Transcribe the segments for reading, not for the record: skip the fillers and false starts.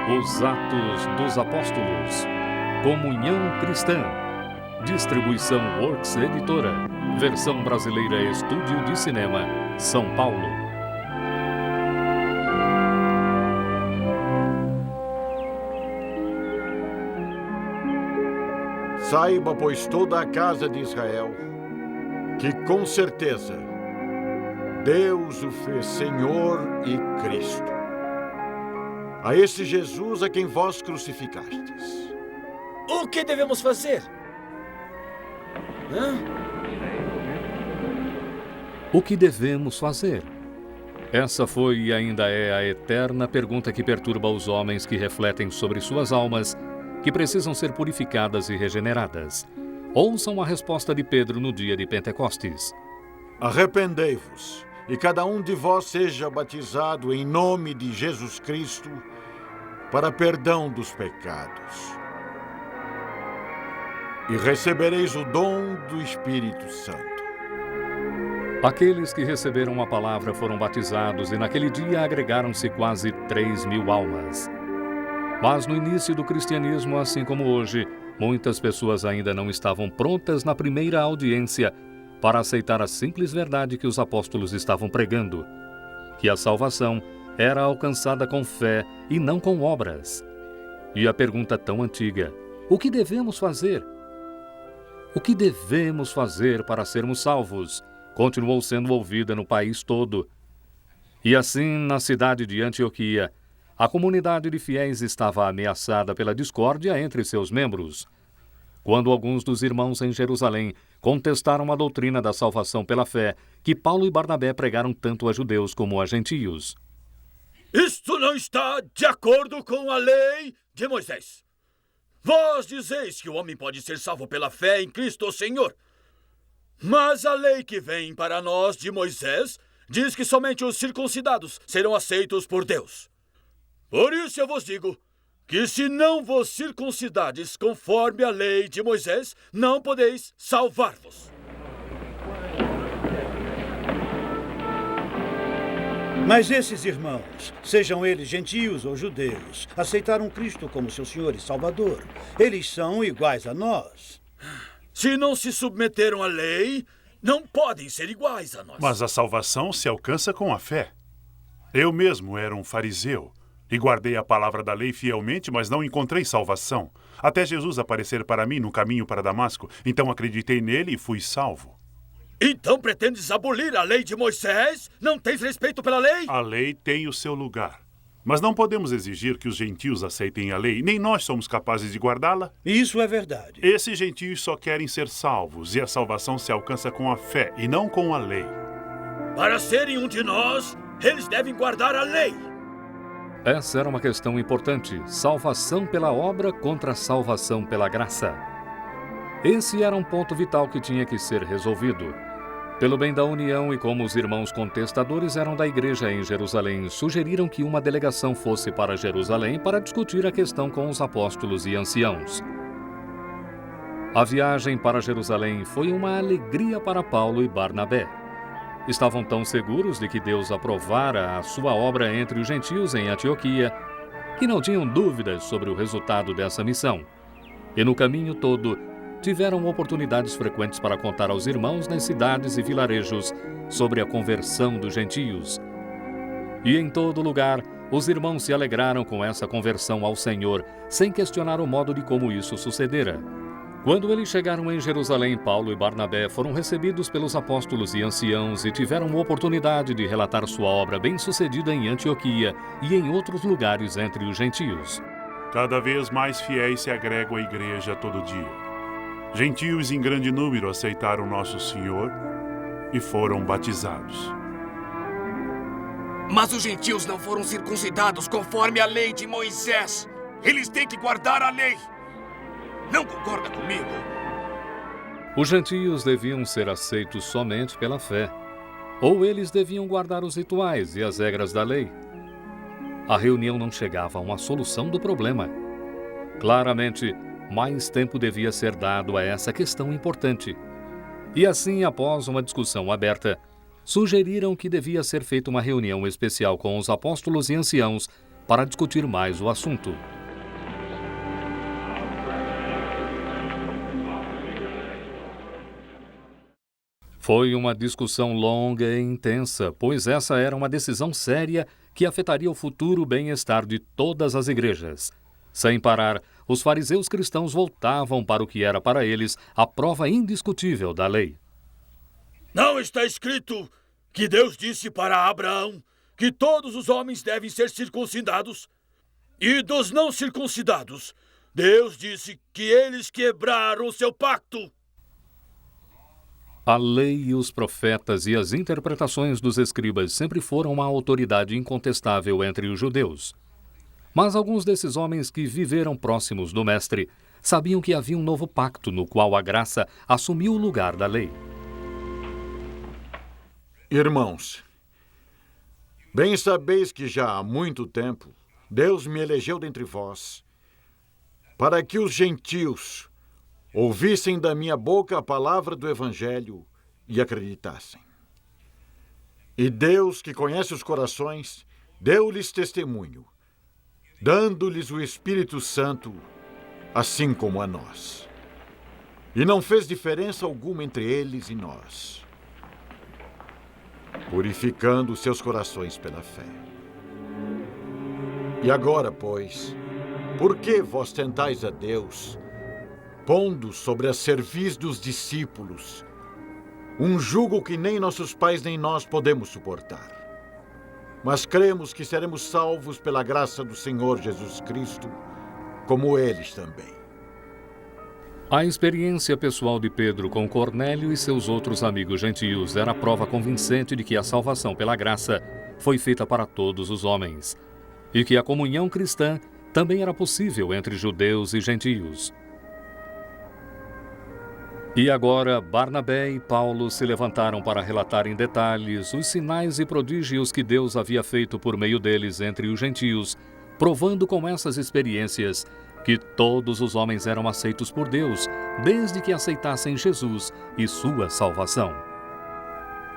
Os Atos dos Apóstolos. Comunhão Cristã. Distribuição Works Editora. Versão brasileira Estúdio de Cinema, São Paulo. Saiba, pois, toda a casa de Israel, que com certeza Deus o fez Senhor e Cristo. A esse Jesus a quem vós crucificastes. O que devemos fazer? O que devemos fazer? Essa foi e ainda é a eterna pergunta que perturba os homens que refletem sobre suas almas, que precisam ser purificadas e regeneradas. Ouçam a resposta de Pedro no dia de Pentecostes. Arrependei-vos, e cada um de vós seja batizado em nome de Jesus Cristo para perdão dos pecados. E recebereis o dom do Espírito Santo. Aqueles que receberam a palavra foram batizados e naquele dia agregaram-se quase 3.000 almas. Mas no início do cristianismo, assim como hoje, muitas pessoas ainda não estavam prontas na primeira audiência para aceitar a simples verdade que os apóstolos estavam pregando, que a salvação era alcançada com fé e não com obras. E a pergunta tão antiga: o que devemos fazer? O que devemos fazer para sermos salvos? Continuou sendo ouvida no país todo. E assim, na cidade de Antioquia, a comunidade de fiéis estava ameaçada pela discórdia entre seus membros. Quando alguns dos irmãos em Jerusalém contestaram a doutrina da salvação pela fé que Paulo e Barnabé pregaram tanto a judeus como a gentios. Isto não está de acordo com a lei de Moisés. Vós dizeis que o homem pode ser salvo pela fé em Cristo, o Senhor. Mas a lei que vem para nós de Moisés diz que somente os circuncidados serão aceitos por Deus. Por isso eu vos digo que se não vos circuncidades conforme a lei de Moisés, não podeis salvar-vos. Mas esses irmãos, sejam eles gentios ou judeus, aceitaram Cristo como seu Senhor e Salvador. Eles são iguais a nós. Se não se submeteram à lei, não podem ser iguais a nós. Mas a salvação se alcança com a fé. Eu mesmo era um fariseu e guardei a palavra da lei fielmente, mas não encontrei salvação. Até Jesus aparecer para mim no caminho para Damasco. Então acreditei nele e fui salvo. Então pretendes abolir a lei de Moisés? Não tens respeito pela lei? A lei tem o seu lugar. Mas não podemos exigir que os gentios aceitem a lei, nem nós somos capazes de guardá-la. Isso é verdade. Esses gentios só querem ser salvos, e a salvação se alcança com a fé e não com a lei. Para serem um de nós, eles devem guardar a lei. Essa era uma questão importante: salvação pela obra contra salvação pela graça. Esse era um ponto vital que tinha que ser resolvido. Pelo bem da união e como os irmãos contestadores eram da igreja em Jerusalém, sugeriram que uma delegação fosse para Jerusalém para discutir a questão com os apóstolos e anciãos. A viagem para Jerusalém foi uma alegria para Paulo e Barnabé. Estavam tão seguros de que Deus aprovara a sua obra entre os gentios em Antioquia, que não tinham dúvidas sobre o resultado dessa missão. E no caminho todo, tiveram oportunidades frequentes para contar aos irmãos nas cidades e vilarejos sobre a conversão dos gentios. E em todo lugar, os irmãos se alegraram com essa conversão ao Senhor, sem questionar o modo de como isso sucedera. Quando eles chegaram em Jerusalém, Paulo e Barnabé foram recebidos pelos apóstolos e anciãos e tiveram a oportunidade de relatar sua obra bem-sucedida em Antioquia e em outros lugares entre os gentios. Cada vez mais fiéis se agregam à igreja todo dia. Gentios em grande número aceitaram nosso Senhor e foram batizados. Mas os gentios não foram circuncidados conforme a lei de Moisés. Eles têm que guardar a lei. Não concorda comigo? Os gentios deviam ser aceitos somente pela fé, ou eles deviam guardar os rituais e as regras da lei. A reunião não chegava a uma solução do problema. Claramente, mais tempo devia ser dado a essa questão importante. E assim, após uma discussão aberta, sugeriram que devia ser feita uma reunião especial com os apóstolos e anciãos para discutir mais o assunto. Foi uma discussão longa e intensa, pois essa era uma decisão séria que afetaria o futuro bem-estar de todas as igrejas. Sem parar, os fariseus cristãos voltavam para o que era para eles a prova indiscutível da lei. Não está escrito que Deus disse para Abraão que todos os homens devem ser circuncidados? E dos não circuncidados, Deus disse que eles quebraram o seu pacto. A lei e os profetas e as interpretações dos escribas sempre foram uma autoridade incontestável entre os judeus. Mas alguns desses homens que viveram próximos do Mestre sabiam que havia um novo pacto no qual a graça assumiu o lugar da lei. Irmãos, bem sabeis que já há muito tempo Deus me elegeu dentre vós para que os gentios ouvissem da minha boca a palavra do Evangelho e acreditassem. E Deus, que conhece os corações, deu-lhes testemunho, dando-lhes o Espírito Santo, assim como a nós. E não fez diferença alguma entre eles e nós, purificando seus corações pela fé. E agora, pois, por que vós tentais a Deus, pondo sobre a cerviz dos discípulos um jugo que nem nossos pais nem nós podemos suportar? Mas cremos que seremos salvos pela graça do Senhor Jesus Cristo, como eles também. A experiência pessoal de Pedro com Cornélio e seus outros amigos gentios era a prova convincente de que a salvação pela graça foi feita para todos os homens, e que a comunhão cristã também era possível entre judeus e gentios. E agora, Barnabé e Paulo se levantaram para relatar em detalhes os sinais e prodígios que Deus havia feito por meio deles entre os gentios, provando com essas experiências que todos os homens eram aceitos por Deus, desde que aceitassem Jesus e sua salvação.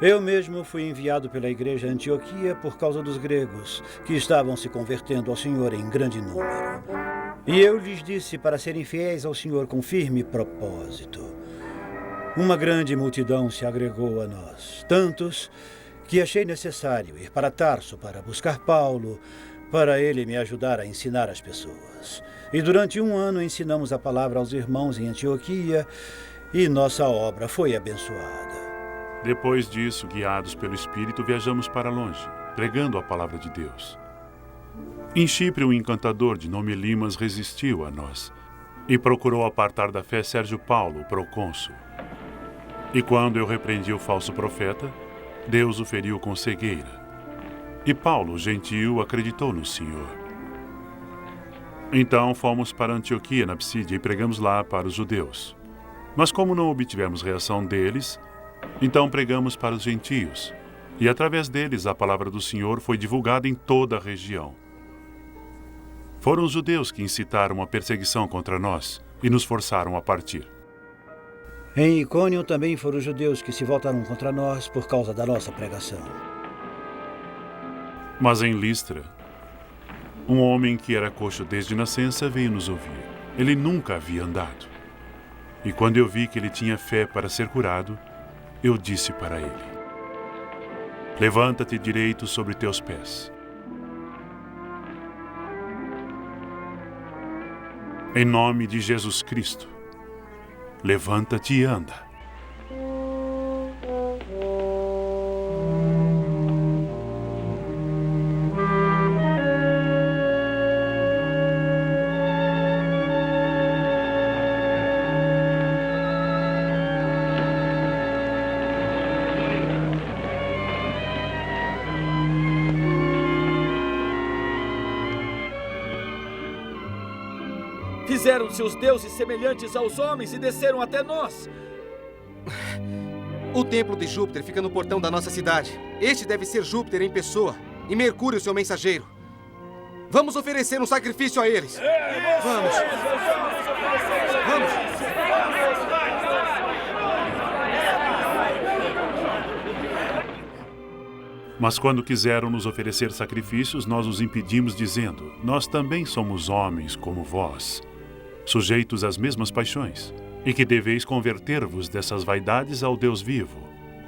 Eu mesmo fui enviado pela igreja Antioquia por causa dos gregos, que estavam se convertendo ao Senhor em grande número. E eu lhes disse para serem fiéis ao Senhor com firme propósito. Uma grande multidão se agregou a nós, tantos que achei necessário ir para Tarso para buscar Paulo, para ele me ajudar a ensinar as pessoas. E durante 1 ano ensinamos a palavra aos irmãos em Antioquia, e nossa obra foi abençoada. Depois disso, guiados pelo Espírito, viajamos para longe, pregando a palavra de Deus. Em Chipre, um encantador de nome Elimas resistiu a nós e procurou apartar da fé Sérgio Paulo, o procônsul. E quando eu repreendi o falso profeta, Deus o feriu com cegueira. E Paulo, o gentio, acreditou no Senhor. Então fomos para Antioquia, na Psídia, e pregamos lá para os judeus. Mas como não obtivemos reação deles, então pregamos para os gentios. E através deles a palavra do Senhor foi divulgada em toda a região. Foram os judeus que incitaram a perseguição contra nós e nos forçaram a partir. Em Icônio também foram os judeus que se voltaram contra nós por causa da nossa pregação. Mas em Listra, um homem que era coxo desde nascença veio nos ouvir. Ele nunca havia andado. E quando eu vi que ele tinha fé para ser curado, eu disse para ele: levanta-te direito sobre teus pés. Em nome de Jesus Cristo, levanta-te e anda. Fizeram seus deuses semelhantes aos homens e desceram até nós. O templo de Júpiter fica no portão da nossa cidade. Este deve ser Júpiter em pessoa e Mercúrio, seu mensageiro. Vamos oferecer um sacrifício a eles. Vamos. Vamos. Mas quando quiseram nos oferecer sacrifícios, nós os impedimos, dizendo: nós também somos homens como vós, sujeitos às mesmas paixões, e que deveis converter-vos dessas vaidades ao Deus vivo,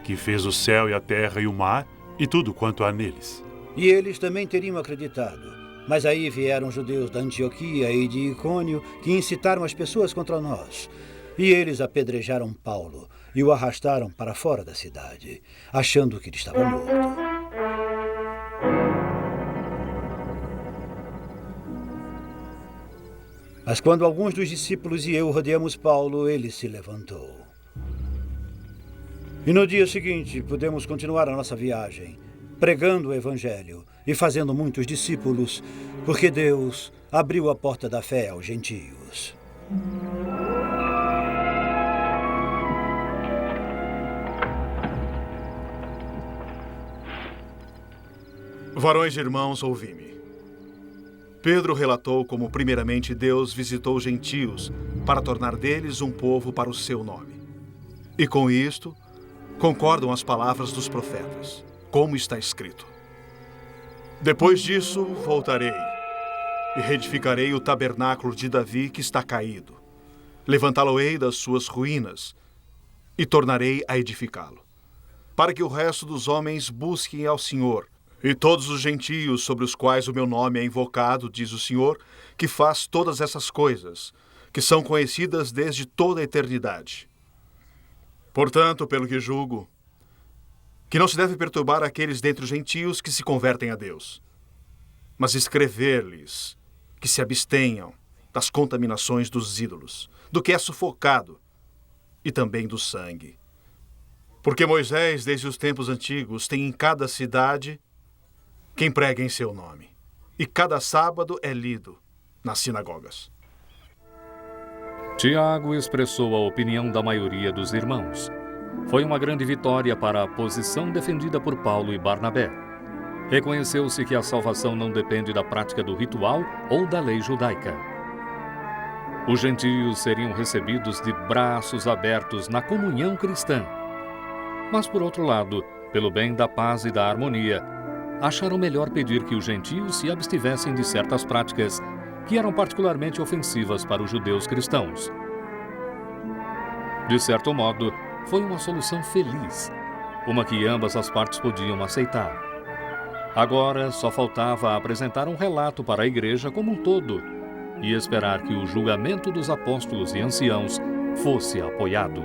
que fez o céu e a terra e o mar e tudo quanto há neles. E eles também teriam acreditado. Mas aí vieram judeus da Antioquia e de Icônio que incitaram as pessoas contra nós. E eles apedrejaram Paulo e o arrastaram para fora da cidade, achando que ele estava morto. Mas quando alguns dos discípulos e eu rodeamos Paulo, ele se levantou. E no dia seguinte, pudemos continuar a nossa viagem, pregando o Evangelho e fazendo muitos discípulos, porque Deus abriu a porta da fé aos gentios. Varões e irmãos, ouvi-me. Pedro relatou como primeiramente Deus visitou os gentios para tornar deles um povo para o seu nome. E com isto, concordam as palavras dos profetas, como está escrito: depois disso, voltarei e reedificarei o tabernáculo de Davi que está caído. Levantá-lo-ei das suas ruínas e tornarei a edificá-lo, para que o resto dos homens busquem ao Senhor, e todos os gentios sobre os quais o meu nome é invocado, diz o Senhor, que faz todas essas coisas, que são conhecidas desde toda a eternidade. Portanto, pelo que julgo, que não se deve perturbar aqueles dentre os gentios que se convertem a Deus, mas escrever-lhes que se abstenham das contaminações dos ídolos, do que é sufocado, e também do sangue. Porque Moisés, desde os tempos antigos, tem em cada cidade quem prega em seu nome, e cada sábado é lido nas sinagogas. Tiago expressou a opinião da maioria dos irmãos. Foi uma grande vitória para a posição defendida por Paulo e Barnabé. Reconheceu-se que a salvação não depende da prática do ritual ou da lei judaica. Os gentios seriam recebidos de braços abertos na comunhão cristã. Mas, por outro lado, pelo bem da paz e da harmonia, acharam melhor pedir que os gentios se abstivessem de certas práticas que eram particularmente ofensivas para os judeus cristãos. De certo modo, foi uma solução feliz, uma que ambas as partes podiam aceitar. Agora, só faltava apresentar um relato para a igreja como um todo e esperar que o julgamento dos apóstolos e anciãos fosse apoiado.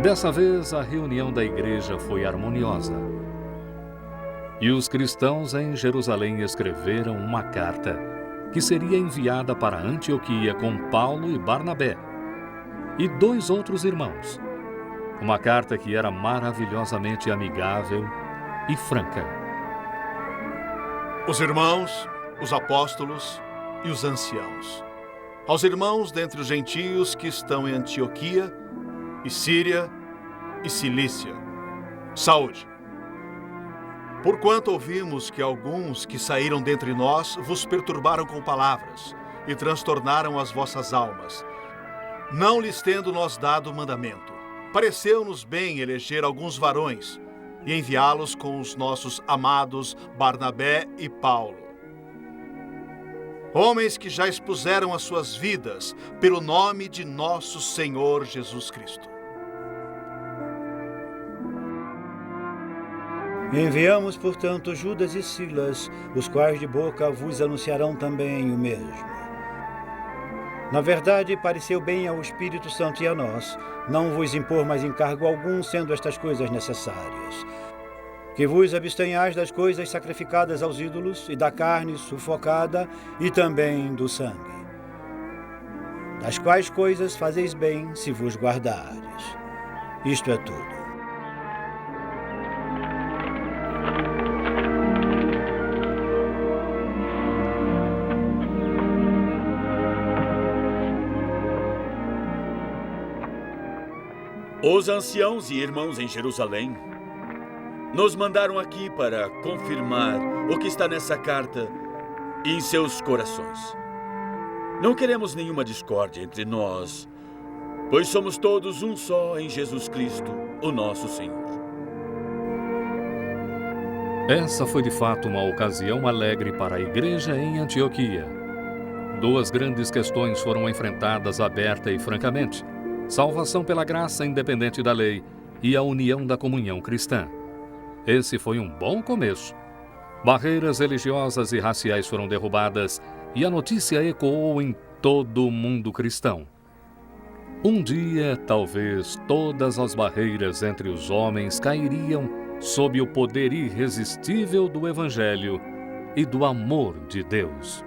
Dessa vez, a reunião da igreja foi harmoniosa. E os cristãos em Jerusalém escreveram uma carta que seria enviada para Antioquia com Paulo e Barnabé e 2 outros irmãos. Uma carta que era maravilhosamente amigável e franca. Os irmãos, os apóstolos e os anciãos. Aos irmãos dentre os gentios que estão em Antioquia, e Síria e Cilícia, saúde. Porquanto ouvimos que alguns que saíram dentre nós vos perturbaram com palavras e transtornaram as vossas almas, não lhes tendo nós dado mandamento, pareceu-nos bem eleger alguns varões e enviá-los com os nossos amados Barnabé e Paulo. Homens que já expuseram as suas vidas pelo nome de nosso Senhor Jesus Cristo. Enviamos, portanto, Judas e Silas, os quais de boca vos anunciarão também o mesmo. Na verdade, pareceu bem ao Espírito Santo e a nós não vos impor mais encargo algum, sendo estas coisas necessárias. Que vos abstenhais das coisas sacrificadas aos ídolos e da carne sufocada e também do sangue. Das quais coisas fazeis bem se vos guardares. Isto é tudo. Os anciãos e irmãos em Jerusalém nos mandaram aqui para confirmar o que está nessa carta e em seus corações. Não queremos nenhuma discórdia entre nós, pois somos todos um só em Jesus Cristo, o nosso Senhor. Essa foi de fato uma ocasião alegre para a igreja em Antioquia. Duas grandes questões foram enfrentadas aberta e francamente: salvação pela graça independente da lei e a união da comunhão cristã. Esse foi um bom começo. Barreiras religiosas e raciais foram derrubadas e a notícia ecoou em todo o mundo cristão. Um dia, talvez, todas as barreiras entre os homens cairiam sob o poder irresistível do Evangelho e do amor de Deus.